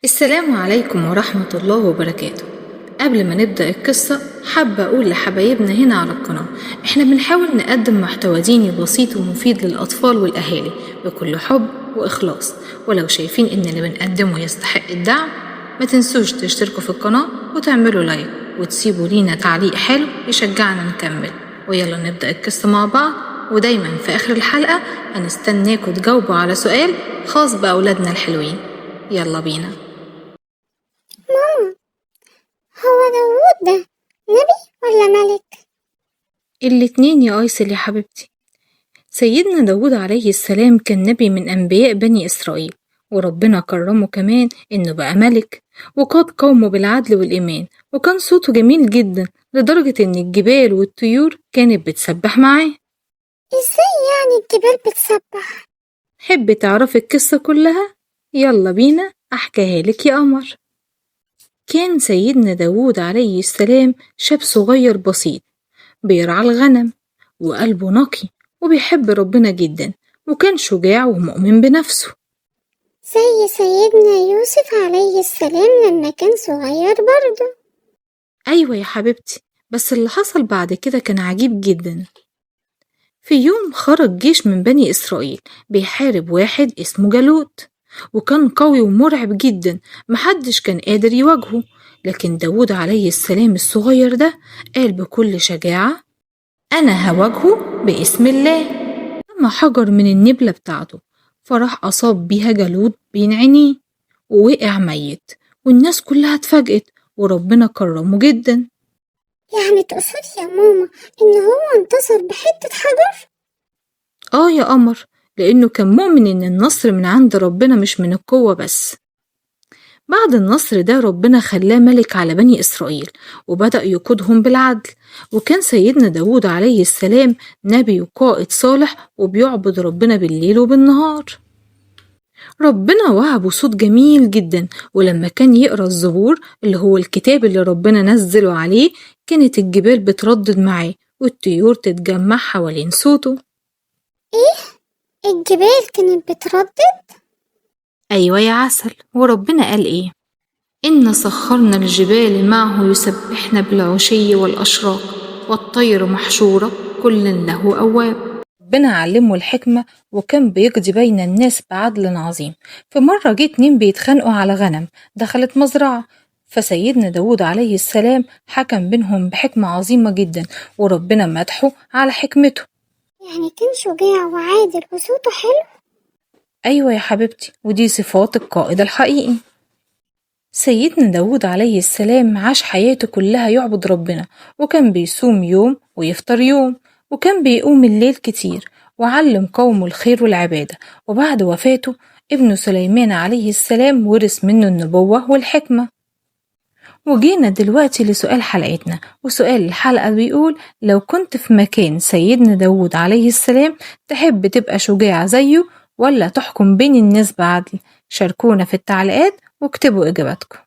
السلام عليكم ورحمة الله وبركاته. قبل ما نبدأ القصة حابة أقول لحبايبنا هنا على القناة إحنا بنحاول نقدم محتوى ديني بسيط ومفيد للأطفال والأهالي بكل حب وإخلاص، ولو شايفين إن اللي بنقدمه يستحق الدعم ما تنسوش تشتركوا في القناة وتعملوا لايك وتسيبوا لينا تعليق حلو يشجعنا نكمل. ويلا نبدأ القصة مع بعض، ودايما في آخر الحلقة هنستناكوا تجاوبوا على سؤال خاص بأولادنا الحلوين. يلا بينا. ماما، هو داوود ده نبي ولا ملك؟ الاتنين يا أيسل يا حبيبتي. سيدنا داود عليه السلام كان نبي من أنبياء بني إسرائيل، وربنا كرمه كمان إنه بقى ملك وقاد قومه بالعدل والإيمان، وكان صوته جميل جدا لدرجة إن الجبال والطيور كانت بتسبح معاه. ازاي يعني الجبال بتسبح؟ حب تعرفي القصة كلها؟ يلا بينا أحكيها لك يا قمر. كان سيدنا داود عليه السلام شاب صغير بسيط بيرعى الغنم، وقلبه نقي وبيحب ربنا جدا، وكان شجاع ومؤمن بنفسه زي سيدنا يوسف عليه السلام لما كان صغير برضه. أيوة يا حبيبتي، بس اللي حصل بعد كده كان عجيب جدا. في يوم خرج جيش من بني إسرائيل بيحارب واحد اسمه جالوت، وكان قوي ومرعب جدا محدش كان قادر يواجهه. لكن داود عليه السلام الصغير ده قال بكل شجاعة: أنا هواجهه باسم الله. لما حجر من النبلة بتاعته فراح أصاب بيها جالوت بين عينيه ووقع ميت، والناس كلها اتفاجئت وربنا كرمه جدا. يعني تقصدي يا ماما ان هو انتصر بحتة حجر؟ يا قمر، لأنه كان مؤمن إن النصر من عند ربنا مش من القوة بس. بعد النصر ده ربنا خلاه ملك على بني إسرائيل وبدأ يقودهم بالعدل، وكان سيدنا داود عليه السلام نبي وقائد صالح وبيعبد ربنا بالليل وبالنهار. ربنا وهبه صوت جميل جدا، ولما كان يقرأ الزبور اللي هو الكتاب اللي ربنا نزله عليه كانت الجبال بتردد معاه والطيور تتجمع حوالين صوته. الجبال كانت بتردد؟ أيوة يا عسل، وربنا قال إيه؟ إن سخرنا الجبال معه يسبحن بالعشي والأشراق والطير محشورة كل له أواب. ربنا علمه الحكمة وكان بيقضي بين الناس بعدل عظيم. في مرة جه 2 بيتخانقوا على غنم دخلت مزرعة، فسيدنا داود عليه السلام حكم بينهم بحكمة عظيمة جدا، وربنا مدحه على حكمته. يعني كان شجاع وعادل وصوته حلو؟ أيوة يا حبيبتي، ودي صفات القائد الحقيقي. سيدنا داود عليه السلام عاش حياته كلها يعبد ربنا، وكان بيصوم يوم ويفطر يوم، وكان بيقوم الليل كتير، وعلم قومه الخير والعبادة. وبعد وفاته ابنه سليمان عليه السلام ورث منه النبوة والحكمة. وجينا دلوقتي لسؤال حلقتنا، وسؤال الحلقة بيقول: لو كنت في مكان سيدنا داود عليه السلام تحب تبقى شجاع زيه ولا تحكم بين الناس بعدل؟ شاركونا في التعليقات واكتبوا إجاباتكم.